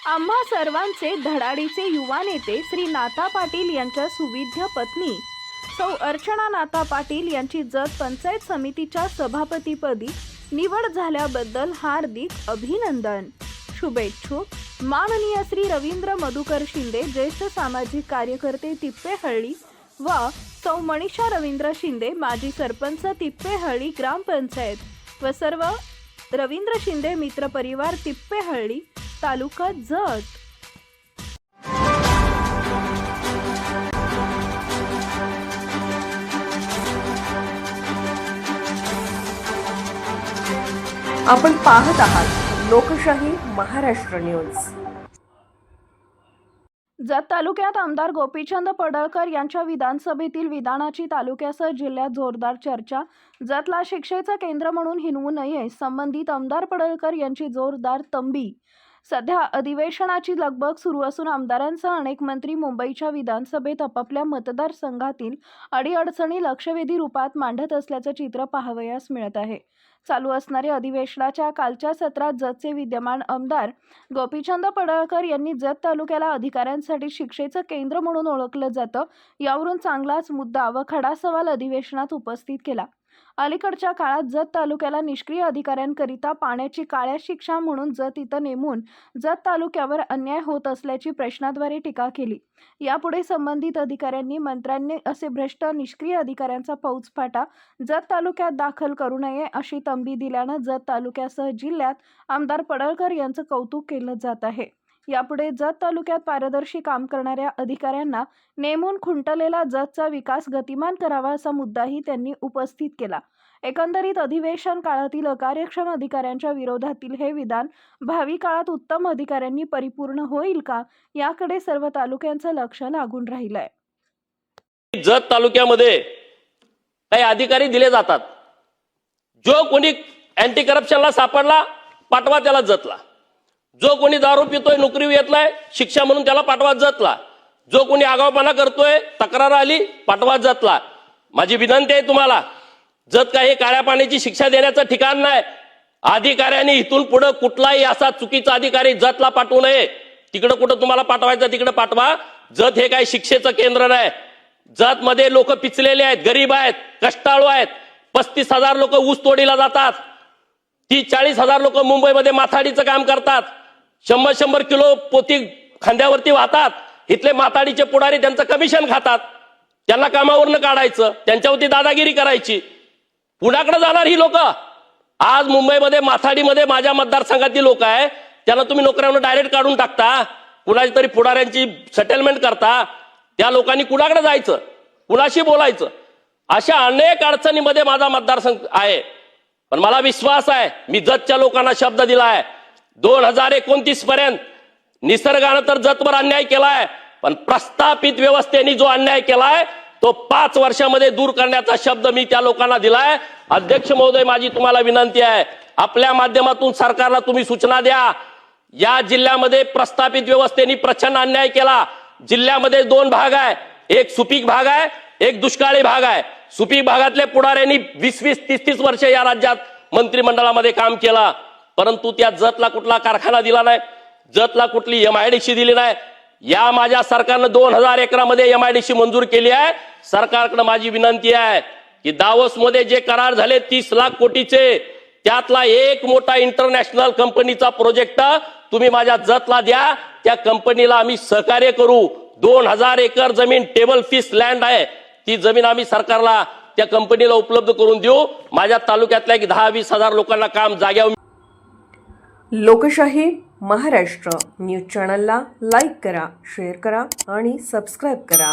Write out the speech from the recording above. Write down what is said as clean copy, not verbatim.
आम्हा सर्वांचे धडाडीचे युवा नेते श्री नाथा पाटील यांच्या सुविद्य पत्नी सौ अर्चना नाथा पाटील यांची जत पंचायत समितीच्या सभापतीपदी निवड झाल्याबद्दल हार्दिक अभिनंदन. शुभेच्छुक माननीय श्री रवींद्र मधुकर शिंदे, ज्येष्ठ सामाजिक कार्यकर्ते तिप्पेहळ्ळी व सौ मनीषा रवींद्र शिंदे, माजी सरपंच तिप्पेहळ्ळी ग्रामपंचायत व सर्व रवींद्र शिंदे मित्र परिवार तिप्पेहळ्ळी तालुका जत. आपण पाहत आहात लोकशाही महाराष्ट्र न्यूज. जत तालुक्यात आमदार गोपीचंद पडळकर यांच्या विधानसभेतील विधानाची तालुक्यासह जिल्ह्यात जोरदार चर्चा. जतला शिक्षेचं केंद्र म्हणून हिनवू नये, संबंधित आमदार पडळकर यांची जोरदार तंबी. सध्या अधिवेशनाची लगबग सुरू असून आमदारांसह अनेक मंत्री मुंबईच्या विधानसभेत आपापल्या मतदारसंघातील अडीअडचणी लक्षवेधी रूपात मांडत असल्याचं चित्र पाहावयास मिळत आहे. चालू असणाऱ्या अधिवेशनाच्या कालच्या सत्रात जतचे विद्यमान आमदार गोपीचंद पडळकर यांनी जत तालुक्याला अधिकाऱ्यांसाठी शिक्षेचं केंद्र म्हणून ओळखलं जातं, यावरून चांगलाच मुद्दा व खडा सवाल अधिवेशनात उपस्थित केला. अलीकडच्या काळात जत तालुक्याला निष्क्रिय अधिकाऱ्यांकरिता पाण्याची काळ्या शिक्षा म्हणून जत इथं नेमून जत तालुक्यावर अन्याय होत असल्याची प्रश्नाद्वारे टीका केली. यापुढे संबंधित अधिकाऱ्यांनी मंत्र्यांनी असे भ्रष्ट निष्क्रिय अधिकाऱ्यांचा फौजफाटा जत तालुक्यात दाखल करू नये अशी तंबी दिल्यानं जत तालुक्यासह जिल्ह्यात आमदार पडळकर यांचं कौतुक केलं जात आहे. यापुढे जत तालुक्यात पारदर्शी काम करणाऱ्या अधिकाऱ्यांना नेमून खुंटलेला जतचा विकास गतिमान करावा असा मुद्दाही त्यांनी उपस्थित केला. एकंदरीत अधिवेशन काळातील अकार्यक्षम अधिकाऱ्यांच्या विरोधातील हे विधान भावी काळात उत्तम अधिकाऱ्यांनी परिपूर्ण होईल का, याकडे सर्व तालुक्यांचं लक्ष लागून राहिलंय. जत तालुक्यामध्ये काही अधिकारी दिले जातात. जो कोणी अँटी करप्शनला सापडला पाठवा त्याला जतला. जो कोणी दारू पितोय नोकरी येतलाय शिक्षा म्हणून त्याला पाठवा जतला. जो कोणी आगाऊपणा करतोय तक्रार आली पाठवा जतला. माझी विनंती आहे तुम्हाला, जत काही काळ्या पाण्याची शिक्षा देण्याचं ठिकाण नाही. अधिकाऱ्यांनी इथून पुढे कुठलाही असा चुकीचा अधिकारी जतला पाठवू नये. तिकडे कुठं तुम्हाला पाठवायचं तिकडे पाठवा. जत हे काही शिक्षेचं केंद्र नाही. जत मध्ये लोक पिचलेले आहेत, गरीब आहेत, कष्टाळू आहेत. 35,000 लोक ऊस तोडीला जातात. 30-40,000 लोक मुंबईमध्ये माथाडीचं काम करतात. 100-100 किलो पोती खांद्यावरती वाहतात. इथले माथाडीचे पुढारी त्यांचं कमिशन खातात. त्यांना कामावरनं काढायचं, त्यांच्यावरती दादागिरी करायची. पुण्याकडे जाणार ही लोक. आज मुंबईमध्ये माथाडीमध्ये माझ्या मतदारसंघातील लोक आहे, त्यांना तुम्ही नोकऱ्यावरून डायरेक्ट काढून टाकता. कुणाची तरी पुढाऱ्यांची सेटलमेंट करता. त्या लोकांनी कुणाकडे जायचं, कुणाशी बोलायचं, अशा अनेक अडचणीमध्ये माझा मतदारसंघ आहे. पण मला विश्वास आहे, मी जतच्या लोकांना शब्द दिलाय, 2029 पर्यंत निसर्गानं तर जतवर अन्याय केलाय, पण प्रस्थापित व्यवस्थेने जो अन्याय केलाय तो 5 वर्षामध्ये दूर करण्याचा शब्द मी त्या लोकांना दिलाय. अध्यक्ष महोदय, माझी तुम्हाला विनंती आहे, आपल्या माध्यमातून सरकारला तुम्ही सूचना द्या. या जिल्ह्यामध्ये प्रस्थापित व्यवस्थेने प्रचंड अन्याय केला. जिल्ह्यामध्ये 2 भाग आहे, एक सुपीक भाग आहे, एक दुष्काळी भाग आहे. सुपीक भागातल्या पुढाऱ्यांनी 20-20, 30-30 वर्ष या राज्यात मंत्रिमंडळामध्ये काम केला, परंतु त्या जतला कुठला कारखाना दिला नाही, जतला कुठली MIDC दिली नाही. या माझ्या सरकारनं 2000 एकरामध्ये MIDC मंजूर केली आहे. सरकारकडे माझी विनंती आहे की दावोस मध्ये जे करार झाले 30 लाख कोटीचे, त्यातला एक मोठा इंटरनॅशनल कंपनीचा प्रोजेक्ट तुम्ही माझ्या जतला द्या. त्या कंपनीला आम्ही सहकार्य करू. 2000 एकर जमीन टेबल फिश लँड आहे, ती जमीन आम्ही सरकारला त्या कंपनीला उपलब्ध करून देऊ. माझ्या तालुक्यातल्या 10-20 हजार लोकांना काम जाग्यावर. लोकशाही महाराष्ट्र न्यूज चॅनलला लाईक करा, शेअर करा आणि सबस्क्राईब करा.